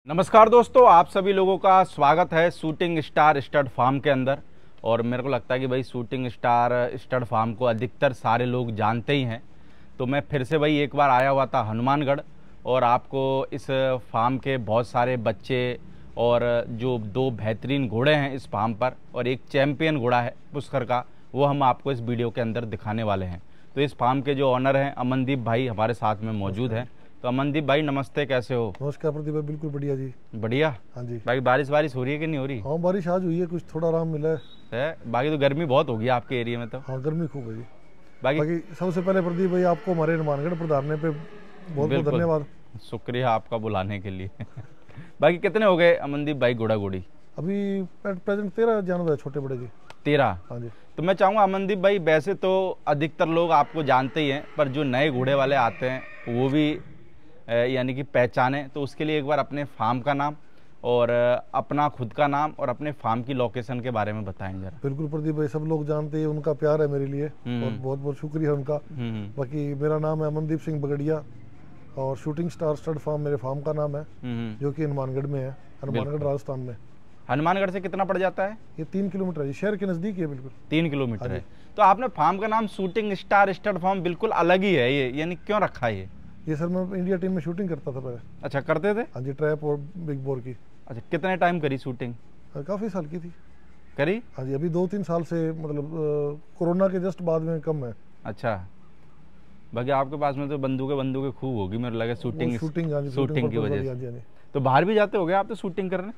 नमस्कार दोस्तों, आप सभी लोगों का स्वागत है शूटिंग स्टार स्टड फार्म के अंदर। और मेरे को लगता है कि भाई शूटिंग स्टार स्टड फार्म को अधिकतर सारे लोग जानते ही हैं। तो मैं फिर से भाई एक बार आया हुआ था हनुमानगढ़, और आपको इस फार्म के बहुत सारे बच्चे और जो दो बेहतरीन घोड़े हैं इस फार्म पर और एक चैम्पियन घोड़ा है पुष्कर का, वो हम आपको इस वीडियो के अंदर दिखाने वाले हैं। तो इस फार्म के जो ऑनर हैं अमनदीप भाई हमारे साथ में मौजूद हैं। तो अमनदीप भाई नमस्ते, कैसे हो? नमस्कार प्रदीप भाई, बिल्कुल बढ़िया जी। बढ़िया। हाँ जी। बाकी बारिश हो रही है कि नहीं हो रही हाँ, बारिश आज हुई है, कुछ थोड़ा आराम मिला है? बाकी तो गर्मी बहुत होगी आपके एरिया में तो। हाँ, गर्मी खूब है जी। बाकी सबसे पहले प्रदीप भाई आपको हमारे हनुमानगढ़ पधारने पे बहुत बहुत धन्यवाद। शुक्रिया आपका बुलाने के लिए। बाकी कितने हो गए अमनदीप भाई घोड़ा घोड़ी? अभी प्रेजेंट 13 जानवर है, छोटे बड़े जी। 13? हाँ जी। तो मैं चाहूँगा अमनदीप भाई, वैसे तो अधिकतर लोग आपको जानते ही हैं, पर जो नए घोड़े वाले आते हैं वो भी यानी कि पहचाने, तो उसके लिए एक बार अपने फार्म का नाम और अपना खुद का नाम और अपने फार्म की लोकेशन के बारे में बताएं जरा। बिल्कुल प्रदीप भाई, सब लोग जानते हैं, उनका प्यार है मेरे लिए और बहुत बहुत शुक्रिया उनका। बाकी मेरा नाम है अमनदीप सिंह बगड़िया और शूटिंग स्टार स्टड फार्म मेरे फार्म का नाम है, जो कि हनुमानगढ़ में है, हनुमानगढ़ राजस्थान में। हनुमानगढ़ से कितना पड़ जाता है? ये 3 किलोमीटर है, शहर के नज़दीक है बिल्कुल। 3 किलोमीटर है। तो आपने फार्म का नाम शूटिंग स्टार स्टड फार्म बिल्कुल अलग ही है, ये यानी क्यों रखा है ये सर मैं इंडिया टीम में शूटिंग करता था पहले। अच्छा, करते थे? हाँ जी, ट्रैप और बिग बोर की। अच्छा, कितने टाइम करी शूटिंग? काफ़ी साल की थी करी। हाँ जी, अभी 2-3 साल से, मतलब कोरोना के जस्ट बाद में कम है। अच्छा, बाकी आपके पास में तो बंदूकें खूब होगी, मेरे लगे शूटिंग की वजह से। तो बाहर भी जाते हो गए आप तो शूटिंग करने?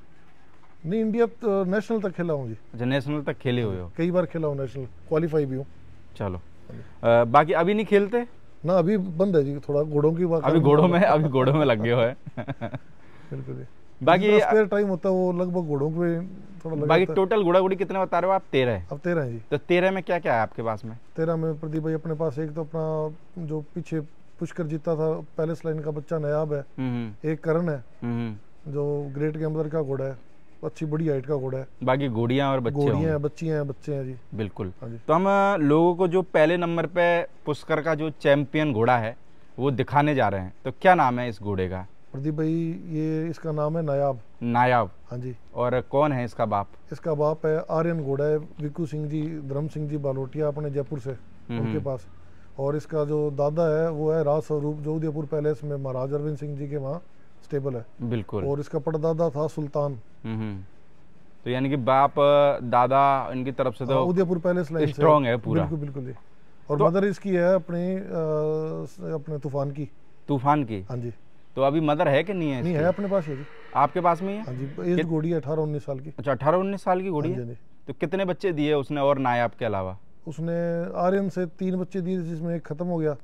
नहीं, इंडिया तो नेशनल तक खेला हूँ जी। अच्छा, नेशनल तक खेले हुए हो? कई बार खेला हूँ, नेशनल क्वालिफाई भी हूँ। चलो, बाकी अभी नहीं खेलते ना? अभी बंद है जी, थोड़ा घोड़ों की बात। अभी घोड़ों में लगे हुए हैं। बिल्कुल जी। बाकी स्पेयर टाइम होता है वो लगभग घोड़ों पे थोड़ा लगा। बाकी टोटल घोड़ा घोड़ी कितने बता रहे हो आप? 13 है? अब 13 है जी। तो 13 में क्या क्या है आपके पास में? 13 में प्रदीप भाई अपने पास एक तो अपना जो पीछे पुष्कर जीता था पैलेस लाइन का बच्चा नयाब है, एक करण है जो ग्रेट गैम्बलर का घोड़ा है, अच्छी बड़ी हाइट का घोड़ा है। बाकी घोड़ियां और बच्चे हैं जी। बिल्कुल। तो हम लोगों को जो पहले नंबर पे पुष्कर का जो चैंपियन घोड़ा है वो दिखाने जा रहे हैं। तो क्या नाम है इस घोड़े का? प्रदीप भाई ये इसका नाम है नायाब। नायाब? हाँ जी। और कौन है इसका बाप? इसका बाप है आर्यन घोड़ा है, विक्कू सिंह जी, धर्म सिंह जी बालोटिया अपने जयपुर से, उनके पास। और इसका जो दादा है वो है राज स्वरूप, जो उदयपुर पैलेस में महाराज अरविंद सिंह जी के वहाँ स्टेबल है। बिल्कुल। और इसका परदादा था सुल्तान। तो यानी कि बाप दादा इनकी तरफ से तो उदयपुर पैलेस लाइन स्ट्रॉन्ग है पूरा। बिल्कुल बिल्कुल जी। और तो मदर इसकी है अपने तूफान की। हाँ जी। तो अभी मदर है कि नहीं है? नहीं है, अपने पास है जी। आपके पास में है? हाँ जी, एज घोड़ी है 18-19 साल की। अच्छा, 18-19 साल की घोड़ी है। तो कितने बच्चे दिए उसने और नायाब के अलावा? उसने आर्यन से 3 बच्चे दिए, जिसमें एक खत्म हो गया।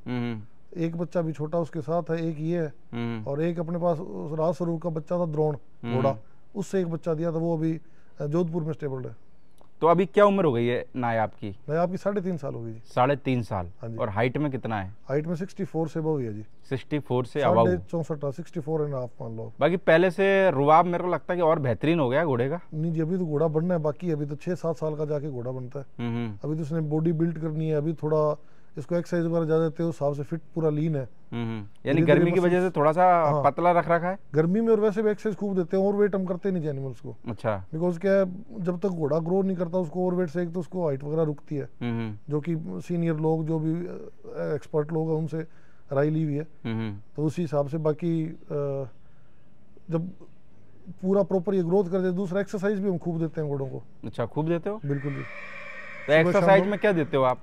एक बच्चा भी छोटा उसके साथ है, एक ये है, और एक अपने पास राज स्वरूप का बच्चा था द्रोण घोड़ा, उससे एक बच्चा दिया था, वो अभी जोधपुर में स्टेबल है। तो अभी क्या उम्र हो गई है नायाब की? 3.5 साल हो गई जी। 3.5 साल। और हाइट में कितना है? हाइट में 64 से अबव है जी। 64 से अबव? 64.5 मान लो। बाकी पहले से रुबाब मेरे को लगता है कि और बेहतरीन हो गया घोड़े का। नहीं जी, अभी तो घोड़ा बनना है बाकी, अभी तो 6-7 साल का जाके घोड़ा बनता है। अभी तो उसने बॉडी बिल्ड करनी है, अभी थोड़ा इसको एक्सरसाइज वगैरह ज्यादा देते हो, हिसाब से फिट पूरा लीन है। यानी गर्मी की वजह से थोड़ा सा पतला रख रखा है गर्मी में। और वैसे भी एक्सरसाइज खूब देते हैं, और वेट हम करते नहीं एनिमल्स को। अच्छा। बिकॉज क्या है, जब तक घोड़ा ग्रो नहीं करता उसको ओवर वेट से एक तो उसको हाइट वगैरह रुकती है, जो कि सीनियर लोग जो भी एक्सपर्ट लोग हैं उनसे राय ली हुई है, तो उसी हिसाब से। बाकी जब पूरा प्रॉपर ये ग्रोथ कर दे, दूसरा एक्सरसाइज भी हम खूब देते हैं घोड़ों को। अच्छा, खूब देते हो? बिल्कुल जी। तो एक्सरसाइज में क्या देते हो आप?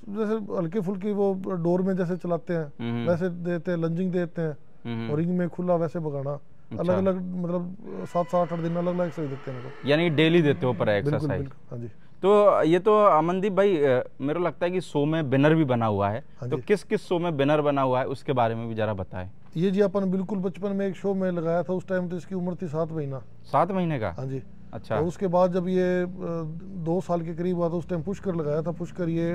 जैसे हल्की फुल्की वो डोर में जैसे चलाते हैं वैसे देते हैं, लंजिंग देते हैं, और रिंग में खुला वैसे भगाना। अच्छा। अलग अलग, मतलब 7-8 दिन अलग अलग एक्सरसाइज देते हैं इनको। यानी डेली देते हो पर एक्सरसाइज? हाँ जी। तो ये तो अमनदीप भाई मेरे को लगता है कि शो में विनर भी बना हुआ है। तो किस किस शो में विनर बना हुआ है उसके बारे में भी जरा बताएं। ये जी अपन बिल्कुल बचपन में एक शो में लगाया था, उस टाइम तो इसकी उम्र थी 7 महीना। 7 महीने का? हाँ जी। अच्छा। और उसके बाद जब ये 2 साल के करीब हुआ था, उस टाइम पुष्कर लगाया था। पुष्कर ये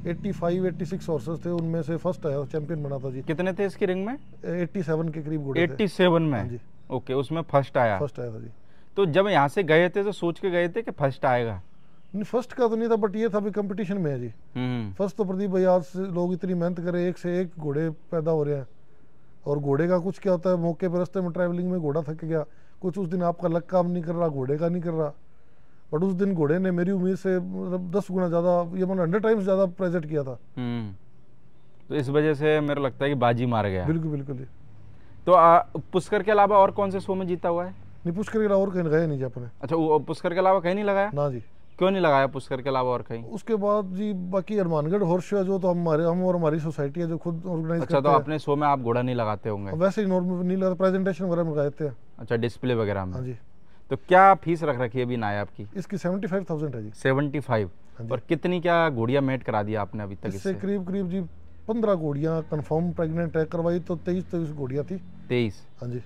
85-86 हॉर्सेस थे, उनमें से फर्स्ट आया, चैंपियन बना था जी। कितने थे इसकी रिंग में? 87 के करीब घोड़े थे। 87 में? हाँ जी। ओके, उसमें फर्स्ट आया था जी। तो जब यहाँ से गए थे तो सोच के गए थे कि फर्स्ट आएगा? नहीं, फर्स्ट का तो नहीं था, बट ये था भी कंपटीशन में है जी। फर्स्ट तो प्रदीप भाई, आज से लोग इतनी मेहनत कर रहे हैं, एक से एक घोड़े पैदा हो रहे हैं, और घोड़े का कुछ क्या होता है, मौके पर रास्ते में ट्रैवलिंग में घोड़ा थक गया, कुछ उस दिन आपका लक काम नहीं कर रहा, घोड़े का नहीं कर रहा, बट उस दिन घोड़े ने मेरी उम्मीद से मतलब 10 गुना ज़्यादा, ये मतलब 100 टाइम्स ज़्यादा प्रेजेंट किया था। तो इस वजह से मेरे लगता है कि बाजी मार गया। बिल्कुल बिल्कुल। तो पुष्कर के अलावा और कौन से शो में जीता हुआ है? नहीं, पुष्कर के अलावा और कहीं लगाया नहीं जी आपने। अच्छा, वो पुष्कर के अलावा कहीं नहीं लगाया ना जी। क्यों नहीं लगाया पुष्कर के अलावा और कहीं? उसके बाद जी बाकी हनुमानगढ़ हॉर्स शो है जो तो हम और हमारी सोसाइटी है जो खुद ऑर्गेनाइज करते हैं। अच्छा, तो अपने शो में आप घोड़ा नहीं लगाते होंगे? वैसे ही नॉर्मल नहीं लगाते, प्रेजेंटेशन वगैरह में लगाते हैं। अच्छा, डिस्प्ले वगैरह में। हाँ जी। तो क्या फीस रख रखी है अभी नायाब की? इसकी 75,000 है जी। 75। और कितनी क्या घोड़ियाँ मेट करा दिया आपने अभी तक? इससे करीब जी 15 घोड़ियाँ कंफर्म प्रेग्नेंट है, करवाई तो 23 घोड़ियाँ थी। 23? हाँ जी।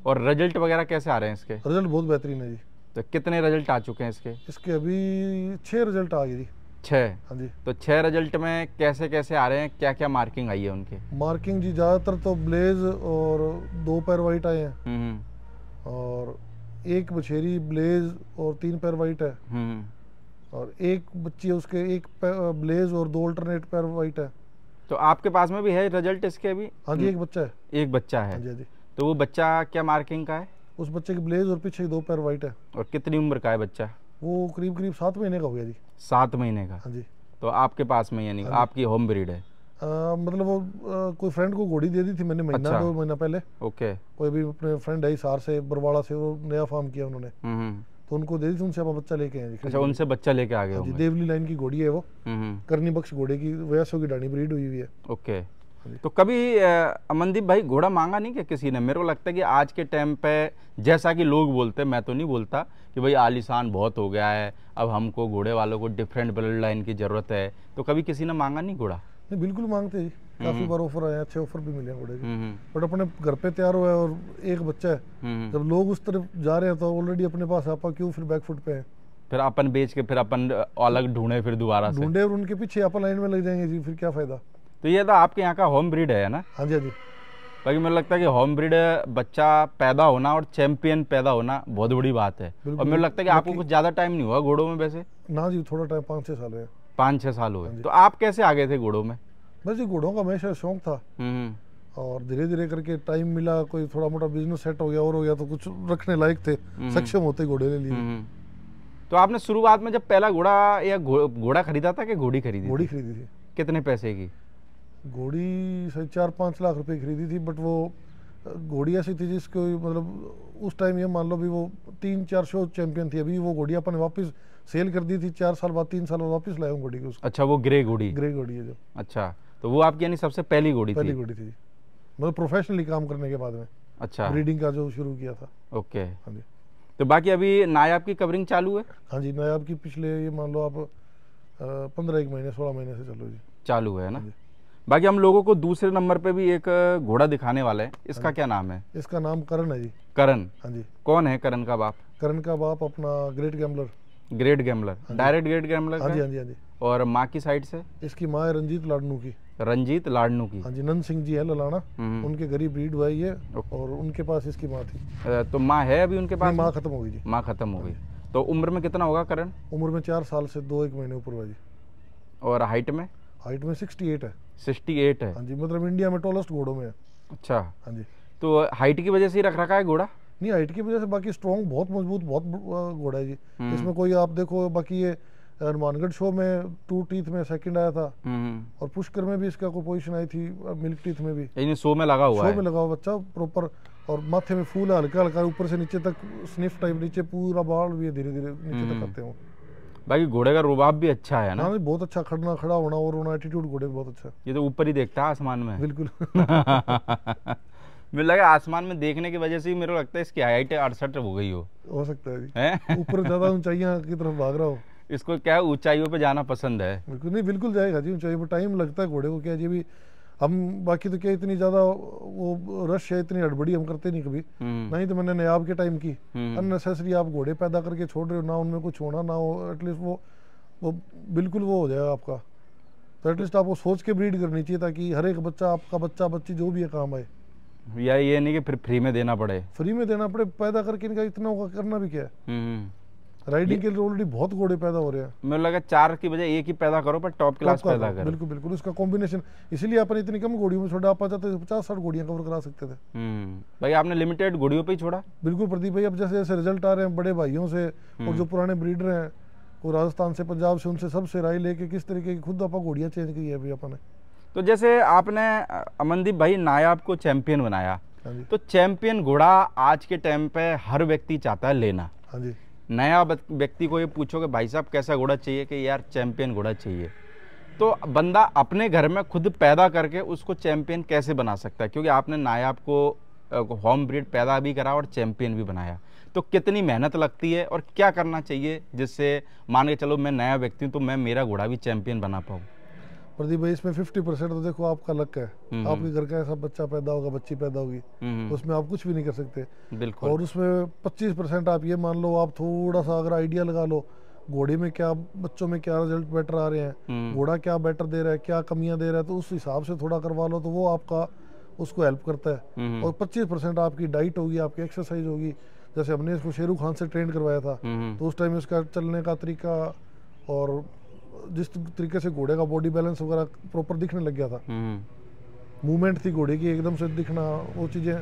और रिजल्ट वगैरह कैसे आ रहे हैं इसके? रिजल्ट बहुत बेहतरीन है जी। तो कितने रिजल्ट आ चुके हैं इसके? इसके अभी 6 रिजल्ट आ गए जी। 6? हाँ जी। तो 6 रिजल्ट में कैसे कैसे आ रहे हैं, क्या क्या मार्किंग आई है उनके? मार्किंग जी ज़्यादातर तो ब्लेज और 2 पैर वाइट आए हैं, और एक बछेरी ब्लेज और 3 पैर वाइट है, और एक बच्ची उसके 1 ब्लेज और 2 अल्टरनेट पैर वाइट है। तो आपके पास में भी है रिजल्ट इसके अभी? हाँ जी, एक बच्चा है। एक बच्चा है? हाँ जी, हाँ जी। तो वो बच्चा क्या मार्किंग का है? उस बच्चे की ब्लेज और पीछे 2 पैर वाइट है। और कितनी उम्र का है बच्चा? वो करीब 7 महीने का हो गया जी। 7 महीने का? हाँ जी। तो आपके पास में यानी आपकी होम ब्रीड है? मतलब वो कोई फ्रेंड को घोड़ी दे दी थी मैंने महीना 2 महीना पहले। ओके। कोई भी अपने फ्रेंड है हिसार से, बरवाड़ा से, वो नया फार्म किया उन्होंने, तो उनको दे दी थी, उनसे आप बच्चा लेके आए। अच्छा, उनसे बच्चा लेके आ गए होंगे। देवली लाइन की घोड़ी है वो, करनी बख्श घोड़े की, वयसों की डानी ब्रीड हुई हुई है। ओके। तो कभी अमनदीप भाई घोड़ा मांगा नहीं क्या किसी ने? मेरे को लगता है कि आज के टाइम पे जैसा कि लोग बोलते हैं, मैं तो नहीं बोलता कि भाई आलीशान बहुत हो गया है, अब हमको घोड़े वालों को डिफरेंट ब्लड लाइन की जरूरत है, तो कभी किसी ने मांगा नहीं घोड़ा? नहीं, बिल्कुल मांगते जी, काफी बार ऑफर आए, अच्छे ऑफर भी मिले घोड़े के, बट अपने घर पे तैयार हुआ है और एक बच्चा है, जब लोग उस तरफ जा रहे हैं तो ऑलरेडी अपने पास आपा क्यों फिर बैकफुट पे है, फिर अपन बेच के फिर अपन अलग ढूंढे, फिर दोबारा से ढूंढे और उनके पीछे अपन लाइन में लग जाएंगे जी, फिर क्या फायदा। तो ये तो आपके यहाँ का होम ब्रीड है ना? हाँ जी, हाँ जी। बाकी मुझे लगता है कि होम ब्रीड बच्चा पैदा होना और चैंपियन पैदा होना बहुत बड़ी बात है। और मुझे लगता है कि आपको कुछ ज़्यादा टाइम नहीं हुआ घोड़ों में वैसे? ना जी, थोड़ा टाइम, 5-6 साल है। 5-6 साल हुए। तो आप कैसे आ गए थे घोड़ों में? बस जी, घोड़ों का हमेशा शौक था, और धीरे धीरे करके टाइम मिला, कोई थोड़ा मोटा बिजनेस सेट हो गया और हो गया, तो कुछ रखने लायक थे, सक्षम होते घोड़े ले लिए। तो आपने शुरुआत में जब पहला घोड़ा या घोड़ा खरीदा था कि घोड़ी खरीदी? घोड़ी खरीदी थी। कितने पैसे की? घोड़ी 4-5 लाख रुपए खरीदी थी, बट वो घोड़ी ऐसी थी जिसको मतलब उस टाइम ये मान लो भी वो 3-4 शो चैंपियन थी। अभी वो घोड़ी अपन वापस सेल कर दी थी, 4 साल बाद, 3 साल बाद वापस लाया हूँ घोड़ी को। अच्छा, वो ग्रे घोड़ी? ग्रे घोड़ी है जो। अच्छा, तो वो आपकी यानी सबसे पहली घोड़ी थी? पहली घोड़ी थी, मतलब प्रोफेशनली काम करने के बाद में। अच्छा, ब्रीडिंग का जो शुरू किया था। ओके। हाँ जी। तो बाकी अभी नायाब की कवरिंग चालू है? हाँ जी, नायाब की पिछले ये मान लो आप 15 महीने 16 महीने से चालू है ना? बाकी हम लोगों को दूसरे नंबर पे भी एक घोड़ा दिखाने वाला है, इसका क्या नाम है? इसका नाम करण है जी। करण? हाँ जी। कौन है करण का बाप? करण का बाप अपना great gambler. Great gambler? Direct great gambler? हाँ जी, हाँ जी, हाँ जी। और माँ की साइड से? इसकी माँ है रंजीत लाडनू की। रंजीत लाडनू की? हाँ जी, नंद सिंह जी है ललाना, उनके गरीब ब्रीड हुआ है, और उनके पास इसकी माँ थी। तो माँ है अभी उनके पास? माँ खत्म हो गई जी। माँ खत्म हो गई। तो उम्र में कितना होगा करण? उम्र में 4 साल से 2-1 महीने ऊपर हुआ जी। और हाइट में? हाइट में 68 है। 68 है? हाँ जी, मतलब इंडिया में टॉलेस्ट घोड़ों में है। अच्छा। हाँ जी। तो हाइट की वजह से ही रख रखा है घोड़ा? नहीं, हाइट की वजह से, बाकी स्ट्रॉन्ग, बहुत मजबूत, बहुत घोड़ा है जी। इसमें कोई आप देखो, बाकी ये हनुमानगढ़ शो में 2 टीथ में सेकंड आया था, और पुष्कर में भी इसका कोई पोजीशन आई थी, मिल्क टीथ में भी। शो में लगा हुआ है? शो में लगा हुआ बच्चा प्रॉपर, और माथे में फूल है हल्का हल्का, ऊपर से नीचे तक स्निफ टाइप, नीचे पूरा बाल भी धीरे धीरे नीचे तक आते हैं। बाकी घोड़े का रुबाब भी अच्छा है ना? हाँ, बहुत अच्छा, खड़ा होना और होना, एटीट्यूड घोड़े बहुत अच्छा। ये तो ऊपर ही देखता है आसमान में। बिल्कुल। मुझे लगा आसमान में देखने की वजह से ही मेरे को लगता है इसकी हाइट 68 हो गई हो सकता है जी। ऊपर ज्यादा ऊंचाइयां की तरफ भाग रहा हो। इसको क्या है, ऊंचाइयों पे जाना पसंद है? बिल्कुल नहीं, बिल्कुल जाएगा जी ऊंचाई पर, टाइम लगता है घोड़े को, क्या जी भी हम बाकी तो क्या इतनी ज्यादा वो रश है, इतनी हड़बड़ी हम करते नहीं कभी। नहीं तो मैंने नायाब के टाइम की, अननेसेसरी आप घोड़े पैदा करके छोड़ रहे हो ना, उनमें कुछ होना ना हो, एटलीस्ट वो बिल्कुल वो हो जाएगा आपका। तो एटलीस्ट आपको सोच के ब्रीड करनी चाहिए, ताकि हर एक बच्चा, आपका बच्चा बच्ची जो भी है काम आए। या ये नहीं कि फिर फ्री में देना पड़े? फ्री में देना पड़े, पैदा करके इनका इतना होगा, करना भी क्या है। राइडिंग के लिए ऑलरेडी बहुत घोड़े पैदा हो रहे हैं। मुझे लगा 4 की बजाय 1 ही पैदा करो, पर टॉप क्लास पैदा करो। बिल्कुल बिल्कुल, उसका कॉम्बिनेशन, इसीलिए अपन इतनी कम घोड़ियों में छोड़ा, आप चाहते 50-60 घोड़ियां कवर करा सकते थे। भाई आपने लिमिटेड घोड़ियों पे ही छोड़ा। बिल्कुल प्रदीप भाई, अब जैसे जैसे रिजल्ट आ रहे हैं बड़े भाइयों से और जो पुराने ब्रीडर हैं, वो राजस्थान से, पंजाब से, उनसे सबसे राय लेके किस तरीके की खुद अपन घोड़ियां चेंज की है अभी अपन ने। तो जैसे आपने अमनदीप भाई नायाब को चैंपियन बनाया, तो चैंपियन घोड़ा आज के टाइम पे हर व्यक्ति चाहता है लेना। हाँ जी। नया व्यक्ति को ये पूछो कि भाई साहब कैसा घोड़ा चाहिए, कि यार चैंपियन घोड़ा चाहिए, तो बंदा अपने घर में खुद पैदा करके उसको चैंपियन कैसे बना सकता है? क्योंकि आपने नायाब को होम ब्रीड पैदा भी करा और चैंपियन भी बनाया, तो कितनी मेहनत लगती है और क्या करना चाहिए जिससे मान के चलो मैं नया व्यक्ति हूँ तो मैं मेरा घोड़ा भी चैंपियन बना पाऊँ? प्रदीप भाई इसमें 50% तो देखो आपका लक है। आपके घर का ऐसा बच्चा पैदा होगा, बच्ची पैदा होगी, उसमें आप कुछ भी नहीं कर सकते। बिल्कुल। और उसमें 25% आप ये मान लो, आप थोड़ा सा अगर आइडिया लगा लो घोड़े में क्या, बच्चों में क्या रिजल्ट बेटर आ रहे हैं, घोड़ा क्या बेटर दे रहा है, क्या कमियां दे रहा है, तो उस हिसाब से थोड़ा करवा लो, तो वो आपका उसको हेल्प करता है। और 25% आपकी डाइट होगी, आपकी एक्सरसाइज होगी। जैसे हमने इसको शेरू खान से ट्रेन करवाया था, तो उस टाइम इसका चलने का तरीका और जिस तरीके से घोड़े का बॉडी बैलेंस वगैरह प्रॉपर दिखने लग गया था, मूवमेंट थी घोड़े की एकदम से दिखना, वो चीजें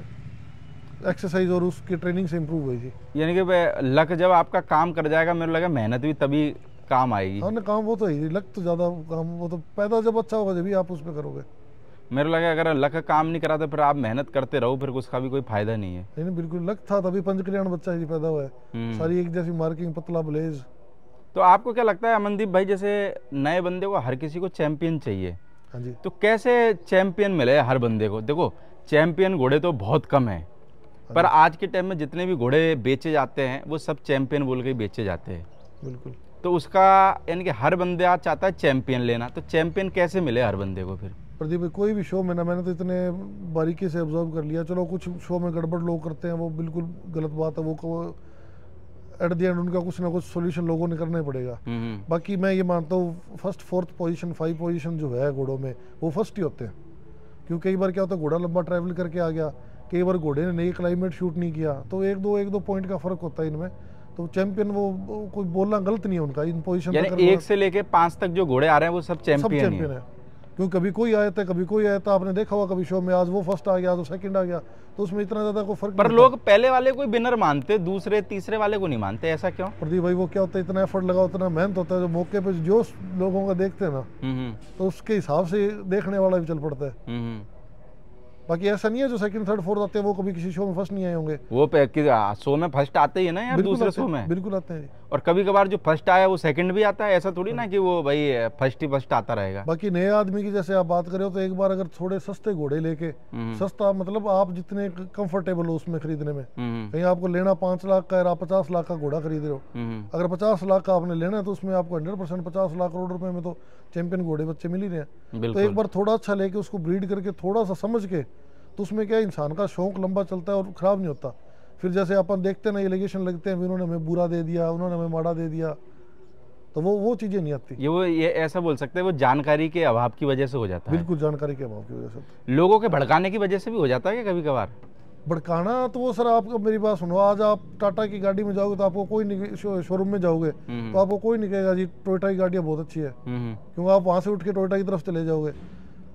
एक्सरसाइज और उसकी ट्रेनिंग से इम्प्रूव हुई थी। यानी कि लक जब आपका काम कर जाएगा, मेरे लगा मेहनत भी तभी काम आएगी। हाँ काम वो तो है, लक तो ज्यादा काम, वो तो पैदा जब अच्छा होगा जब आप उस पर करोगे। मेरे लगा अगर लक काम नहीं करा तो फिर आप मेहनत करते रहो, फिर उसका भी कोई फायदा नहीं है। नहीं बिल्कुल, लक था तभी पंचकल्याण बच्चा ही पैदा हुआ है, सारी एक जैसी मार्किंग, पतला ब्लेज। तो आपको क्या लगता है अमनदीप भाई, जैसे नए बंदे को हर किसी को चैंपियन चाहिए, हाँ जी, तो कैसे चैंपियन मिले हर बंदे को? देखो चैंपियन घोड़े तो बहुत कम है, पर आज के टाइम में जितने भी घोड़े बेचे जाते हैं वो सब चैंपियन बोल के बेचे जाते हैं। बिल्कुल। तो उसका यानी कि हर बंदे आज चाहता है चैंपियन लेना, तो चैंपियन कैसे मिले हर बंदे को फिर? प्रदीप भाई कोई भी शो में ना, मैंने तो इतने बारीकी से ऑब्जर्व कर लिया, चलो कुछ शो में गड़बड़ लोग करते हैं, वो बिल्कुल गलत बात है, वो एट द एंड उनका कुछ ना कुछ सोल्यूशन लोगों ने करना ही पड़ेगा। बाकी मैं ये मानता हूँ फर्स्ट, फोर्थ पोजीशन, 5 पोजीशन जो है घोड़ों में वो फर्स्ट ही होते हैं। क्योंकि कई बार क्या होता है, घोड़ा लंबा ट्रैवल करके आ गया, कई बार घोड़े ने नई क्लाइमेट शूट नहीं किया, तो एक दो पॉइंट का फर्क होता है इनमें। तो चैंपियन वो कोई बोलना गलत नहीं है उनका, इन पोजीशन यानी 1 से लेके 5 तक जो घोड़े आ रहे हैं वो सब चैंपियन है। क्यों कभी कोई आया था, कभी कोई आया था, आपने देखा हुआ कभी शो में, आज वो फर्स्ट आ गया तो सेकंड आ गया, तो उसमें इतना ज्यादा कोई फर्क। पर लोग पहले वाले को विनर मानते, दूसरे तीसरे वाले को नहीं मानते, ऐसा क्यों? प्रदीप भाई वो क्या होता है, इतना एफर्ट लगा, उतना मेहनत होता है, जो मौके पे जो लोगों का देखते हैं ना, तो उसके हिसाब से देखने वाला भी चल पड़ता है। बाकी ऐसा नहीं है जो सेकंड, थर्ड, फोर्थ आते हैं वो कभी किसी शो में फर्स्ट नहीं आए होंगे। वो शो में फर्स्ट आते ही है ना यार, दूसरे शो में बिल्कुल आते हैं। और कभी कभार जो फर्स्ट आया वो सेकंड भी आता है, ऐसा थोड़ी ना कि वो भाई फर्स्ट ही फर्स्ट आता रहेगा। बाकी नए आदमी की जैसे आप बात करें तो एक बार अगर थोड़े सस्ते घोड़े लेके, सस्ता मतलब आप जितने कंफर्टेबल हो उसमें खरीदने में, कहीं आपको लेना 5 लाख का है, आप 50 लाख का घोड़ा खरीद रहे हो, अगर 50 लाख का आपने लेना है तो उसमें आपको 100% 50 लाख करोड़ रुपए में तो चैंपियन घोड़े बच्चे मिल ही रहे हैं। तो एक बार थोड़ा अच्छा लेके उसको ब्रीड करके थोड़ा सा समझ के, तो उसमें क्या इंसान का शौक लंबा चलता है और खराब नहीं होता। फिर जैसे अपन देखते हैं ना एलिगेशन लगते हैं, उन्होंने हमें बुरा दे दिया, उन्होंने हमें माड़ा दे दिया, तो वो चीजें नहीं आती। ये ऐसा बोल सकते हैं वो जानकारी के अभाव की वजह से हो जाता है। बिल्कुल जानकारी के अभाव की वजह से, लोगों के भड़काने की वजह से भी हो जाता है कभी कभार। भड़काना तो वो सर, आपको मेरी बात सुनो, आज आप टाटा की गाड़ी में जाओगे तो आपको कोई नहीं, शोरूम में जाओगे तो आपको कोई नहीं कहेगा जी टोयोटा की गाड़ियाँ बहुत अच्छी है, क्योंकि आप वहां से उठ के टोयोटा की तरफ चले जाओगे।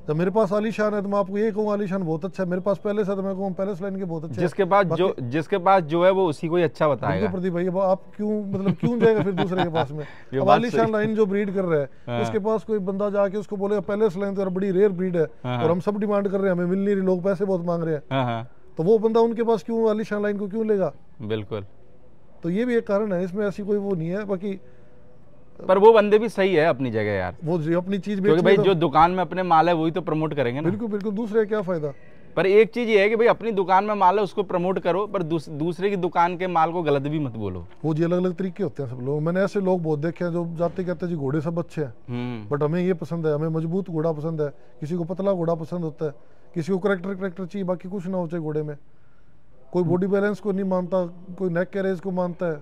जब मेरे पास आलीशान है तो मैं आपको ये कहूँ आलीशान बहुत अच्छा है, मेरे पास पहले से तो मैं कहूँ पहले लाइन के बहुत अच्छे। जिसके पास जो है वो उसी को ही अच्छा बताएगा। प्रदीप भाई आप क्यों जाएगा फिर दूसरे के पास में? अब आलीशान लाइन जो ब्रीड कर रहा है उसके पास कोई बंदा जाके उसको बोलेगा पहले लाइन तो बड़ी रेयर ब्रीड है और हम सब डिमांड कर रहे हैं, हमें मिल नहीं रही, लोग पैसे बहुत मांग रहे हैं, तो वो बंदा उनके पास क्यों आलीशान लाइन को क्यों लेगा? बिल्कुल। तो ये भी एक कारण है, इसमें ऐसी कोई वो नहीं है। बाकी पर वो बंदे भी सही है अपनी जगह यार, वो अपनी चीज क्योंकि भाई जो दुकान में अपने माल है वही तो प्रमोट करेंगे ना। बिल्कुल बिल्कुल, दूसरे क्या फायदा। पर एक चीज ये है कि भाई अपनी दुकान में माल है उसको प्रमोट करो, पर दूसरे की दुकान के माल को गलत भी मत बोलो। वो जी अलग अलग तरीके होते हैं सब लोग। मैंने ऐसे लोग बहुत देखे हैं जो जाते कहते हैं जी घोड़े सब अच्छे हैं, बट हमें ये पसंद है, हमें मजबूत घोड़ा पसंद है, किसी को पतला घोड़ा पसंद होता है, किसी को करेक्टर चाहिए, बाकी कुछ ना हो चाहिए घोड़े में। कोई बॉडी बैलेंस को नहीं मानता, कोई नेक कैरेज को मानता है।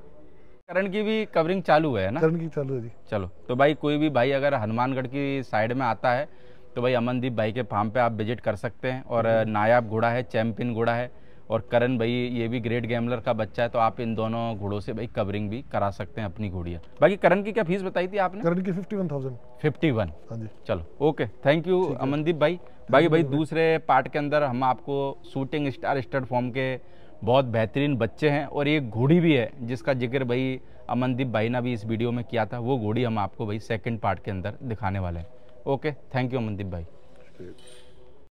करण की भी कवरिंग चालू है ना? करण की चालू है जी। चलो तो भाई कोई भी भाई अगर हनुमानगढ़ की साइड में आता है तो भाई अमनदीप भाई के फार्म पे आप विजिट कर सकते हैं। और नायाब घोड़ा है, चैंपियन घोड़ा है, और करण भाई ये भी ग्रेट गैमलर का बच्चा है, तो आप इन दोनों घोड़ों से भाई कवरिंग भी करा सकते हैं अपनी घोड़ियाँ। बाकी करण की क्या फीस बताई थी आपने? करण की 51,000। 51। हाँ जी। चलो ओके, थैंक यू अमनदीप भाई। बाकी भाई दूसरे पार्ट के अंदर हम आपको शूटिंग स्टार स्टड फॉर्म के बहुत बेहतरीन बच्चे हैं और एक घोड़ी भी है जिसका जिक्र भाई अमनदीप भाई ने भी इस वीडियो में किया था, वो घोड़ी हम आपको भाई सेकंड पार्ट के अंदर दिखाने वाले हैं। ओके, थैंक यू अमनदीप भाई।